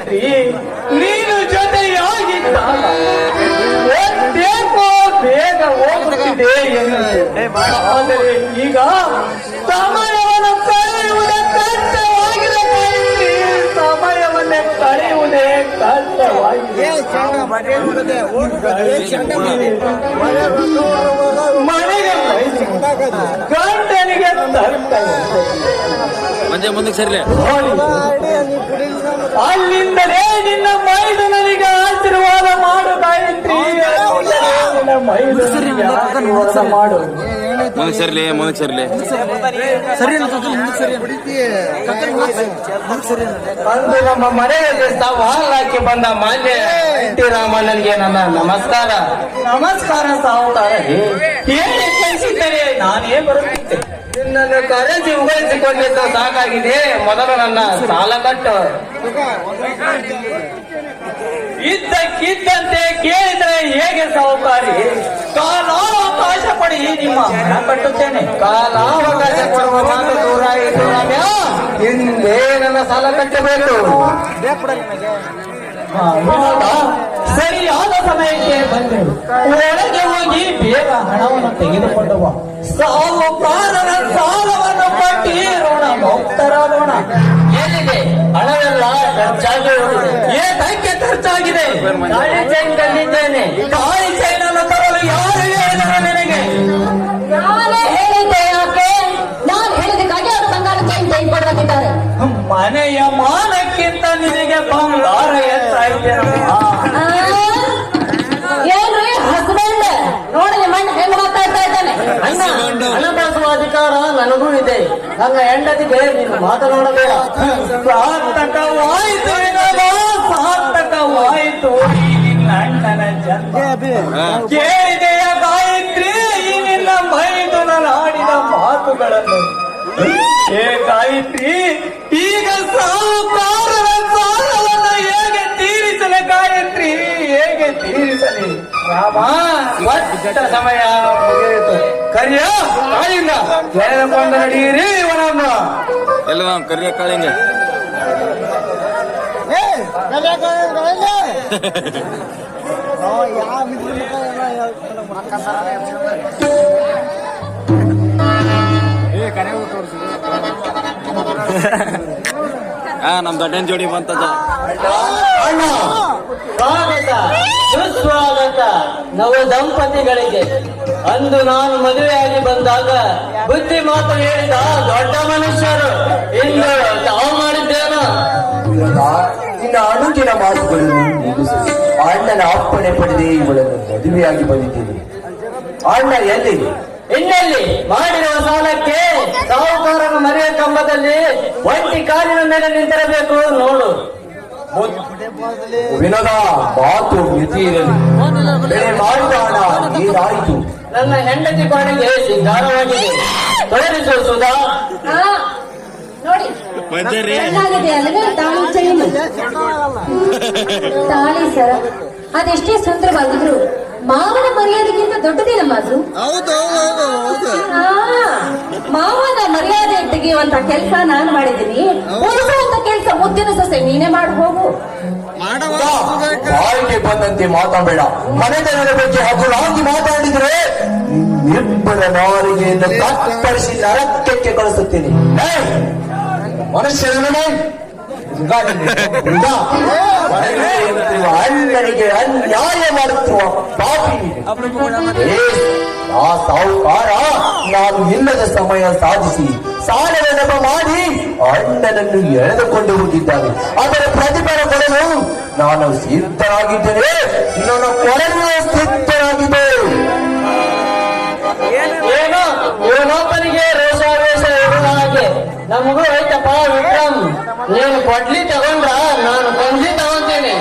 ಗಾಯತ್ರಿ, ನೀನು ಜೊತೆಯಾಗಿದ್ದಾಗ ಒತ್ತೇಕೋ ಬೇಗ ಹೋಗುತ್ತಿದೆ ಆದರೆ ಈಗ ಸಮಯವನ್ನು ಕಳೆಯುವುದೇ ಕಷ್ಟವಾಗಿದೆ ಗಾಯತ್ರಿ, ಸಮಯವನ್ನೇ ಕಳೆಯುವುದೇ ಕಷ್ಟವಾಗಿದೆ. ಮನೆಗೆ ಗಂಡನಿಗೆ ಮುಂದಕ್ಕೆ ಸರಿಲೆ ಅಲ್ಲಿಂದಲೇ ನಿನ್ನ ಮೈದುನನಿಗೆ ಆಶೀರ್ವಾದ ಮಾಡು ಗಾಯತ್ರಿ, ನಿನ್ನ ಮೈದುನನಿಗೆ ಆಶೀರ್ವಾದ ಮಾಡು. ಮುಂದಕ್ಕೆ ಸರಿಲೆ ಅಂದು ನಮ್ಮ ಮನೆಯಲ್ಲಿ ಸವಾಲಾಕಿ ಬಂದ ಮಾನ್ಯ ರಾಮಣ್ಣನಿಗೆ ನನ್ನ ನಮಸ್ಕಾರ. ನಮಸ್ಕಾರ ಸಾವುಕಾರ, ಹೇಳಿ ಕಳಿಸಿದ್ದರೆ ನಾನೇ ಬರುತ್ತಿದ್ದೆ. ನಿನ್ನನ್ನು ಕರೆಸಿ ಉಗಳಿಸಿಕೊಂಡಿದ್ದ ಸಾಕಾಗಿದೆ, ಮೊದಲು ನನ್ನ ಸಾಲ ಕಟ್ಟು. ಇದ್ದಕ್ಕಿದ್ದಂತೆ ಕೇಳಿದರೆ ಹೇಗೆ ಸಾಹುಕಾರಿ? ಕಾಲಾವಕಾಶ ಪಡಿ, ನಿಮ್ಮ ಹಣ ಕಟ್ಟುತ್ತೇನೆ. ಕಾಲಾವಕಾಶ ಕೊಡುವ ಮಾತು ದೂರ ಇದ್ದು ಹಿಂದೆ ನನ್ನ ಸಾಲ ಕಟ್ಟಬೇಕು. ಸರಿಯಾದ ಸಮಯಕ್ಕೆ ಬಂದರು. ಒಳಗೆ ಹೋಗಿ ಬೇಗ ಹಣವನ್ನು ತೆಗೆದುಕೊಂಡವ. ಸಾಹುಕಾರನ ಸಾಲವನ್ನು ಕಟ್ಟಿ ಋಣ ಮುಕ್ತರಾಗೋಣ. ಏನಿದೆ ಹಣವೆಲ್ಲ ಖರ್ಚಾಗಿರುವುದು. ಏತಕ್ಕೆ ಖರ್ಚಾಗಿದೆ? ಗಾಳಿ ಚೈನ್ ತಂದಿದ್ದೇನೆ. ಗಾಳಿ ಚೈನ್ ಅನ್ನು ತರಲು ಯಾರು ಹೇಳಿದರು ನಿನಗೆ? ನಾನೇ ಹೇಳಿದ್ದೆ. ಯಾಕೆ? ನಾನು ಹೇಳಿದಕ್ಕಾಗಿ ಅವರು ಬಂಗಾರ ಚೈನ್ ಕೊಡಬೇಕಿದ್ದಾರೆ. ಮನೆಯ ಮಾನಕ್ಕಿಂತ ನಿನಗೆ ಬಂಗಾರ ಹೆಚ್ಚಾಯ್ತೇನಮ್ಮ. ಏನ್ರಿ ಹಸ್ಬೆಂಡ್ ನೋಡಿ ಮಣ್ಣು ಹೆಂಗ್ ಮಾತಾಡ್ತಾ ಇದ್ದಾನೆ. ಹಣ ಬಳಸುವ ಅಧಿಕಾರ ನನಗೂ ಇದೆ. ನನ್ನ ಹೆಂಡತಿಗೆ ನೀನು ಮಾತನಾಡಬೇಡ. ಸಾರ್ಥಕವಾಯಿತು ಸಾರ್ಥಕವಾಯಿತು ನಿನ್ನ ಅಣ್ಣನ ಜನ್ಮ. ಕೇಳಿದೆಯ ಗಾಯತ್ರಿ ಈ ನಿನ್ನ ಮೈದುನ ನಾಡಿದ ಮಾತುಗಳನ್ನು? ಹೇ ಗಾಯತ್ರಿ, ಈಗ ಸಾಹುಕಾರರ ಸಾಲವನ್ನು ಹೇಗೆ ತೀರಿಸಲಿ ಗಾಯತ್ರಿ, ಹೇಗೆ ತೀರಿಸಲಿ? ರಾಮ, ಒಟ್ಟ ಸಮಯ ಮುಗಿಯಿತು. ಕರಿಯ ಕಾಳಿಂದ ಎಳೆದುಕೊಂಡು ನಡೀರಿ ಇವನನ್ನು. ಎಲ್ಲ ಕರಿಯ ಕಾಳಿಂಗ ನಮ್ ದೊಡ್ಡನ್ ಜೋಡಿ ಬಂತದ. ಸ್ವಾಗತ ಸುಸ್ವಾಗತ ನವ ದಂಪತಿಗಳಿಗೆ. ಅಂದು ನಾನು ಮದುವೆಯಾಗಿ ಬಂದಾಗ ಬುದ್ಧಿ ಮಾತು ಹೇಳಿದ ದೊಡ್ಡ ಮನುಷ್ಯರು ಇಂದು ತಾವು ಮಾಡಿದ್ದೇನು? ನಿನ್ನ ಅನುದಿನ ಮಾತುಗಳನ್ನು ನಿಲ್ಲಿಸು. ಅಣ್ಣನ ಅಪ್ಪಣೆ ಪಡೆದೇ ಇವಳನ್ನು ಮದುವೆಯಾಗಿ ಬಂದಿದ್ದೇನೆ. ಅಣ್ಣ ಎಲ್ಲಿ? ಇನ್ನೆಲ್ಲಿ? ಮಾಡಿರುವ ಸಾಲಕ್ಕೆ ಸಾಹುಕಾರನ ಮನೆಯ ಕಂಬದಲ್ಲಿ ಒಂಟಿ ಕಾಲಿನ ಮೇಲೆ ನಿಂತಿರಬೇಕು ನೋಡು. ವಿನೋದ, ಮಾತು ಮಿತಿ ಇರಲಿ. ಬೆಳೆ ಮಾಡಿದ ಹಣ ಏನಾಯಿತು? ನನ್ನ ಹೆಂಡತಿ ಬಾಡಿಗೆ ಸಿಂಗಾರವಾಗಿದೆ. ತೋರಿಸು ಸುಧಾ. ನೋಡಿ ಚೆನ್ನಾಗಿದೆ ಅಲ್ಲವೇ ತಾಳಿ ಚೈನ್, ತಾಳಿ ಸರ ಅದೆಷ್ಟೇ ಸುಂದರವಾಗಿದ್ರು ಮಾವನ ಮರ್ಯಾದೆಗಿಂತ ದೊಡ್ಡದೇನಮ್ಮ ಅದು. ಮಾವನ ಮರ್ಯಾದೆ ತೆಗೆಯುವಂತ ಕೆಲಸ ನಾನು ಮಾಡಿದ್ದೀನಿ. ಉಳಿಸುವಂತ ಕೆಲಸ ಮುದ್ದಿನ ಸೊಸೆ ನೀನೇ ಮಾಡಿ ಹೋಗು. ಬಾಯಿಗೆ ಬಂದಂತೆ ಮಾತಾಡಬೇಡ. ಮನೆತನದ ಬಗ್ಗೆ ಹಗುರಾಗಿ ಮಾತಾಡಿದ್ರೆ ನಿಬ್ಬಳ ನಾಲಿಗೆಯನ್ನು ಕತ್ತರಿಸಿ ನರಕಕ್ಕೆ ಕಳಿಸುತ್ತೇನೆ. ಮನುಷ್ಯನ ಅಣ್ಣನಿಗೆ ಅನ್ಯಾಯ ಮಾಡುತ್ತಿರುವ ಪಾಪಿ ಆ ಸಾಹುಕಾರ ನಾನು ಇಲ್ಲದ ಸಮಯ ಸಾಧಿಸಿ ಸಾಲದ ನೆಪ ಮಾಡಿ ಅಣ್ಣನನ್ನು ಎಳೆದುಕೊಂಡು ಹೋಗಿದ್ದಾನೆ. ಅದರ ಪ್ರತಿಫಲ ಕೊಡಲು ನಾನು ಸಿದ್ಧರಾಗಿದ್ದೇನೆ. ನನ್ನ ಕೊಡಲು ಸಿದ್ಧರಾಗಿದೆ. ಏನೊಬ್ಬನಿಗೆ ರೋಷಾವೇಶ ಇರುವ ಹಾಗೆ ನಮಗೂ ಐತಪ್ಪ ವಿಕ್ರಮ್. ನೀನು ಕೊಡ್ಲಿ ತಗೊಂಡ್ರ ನಾನು ಕೊಂಡ್ಲಿ ತಗೊಂತೇನೆ.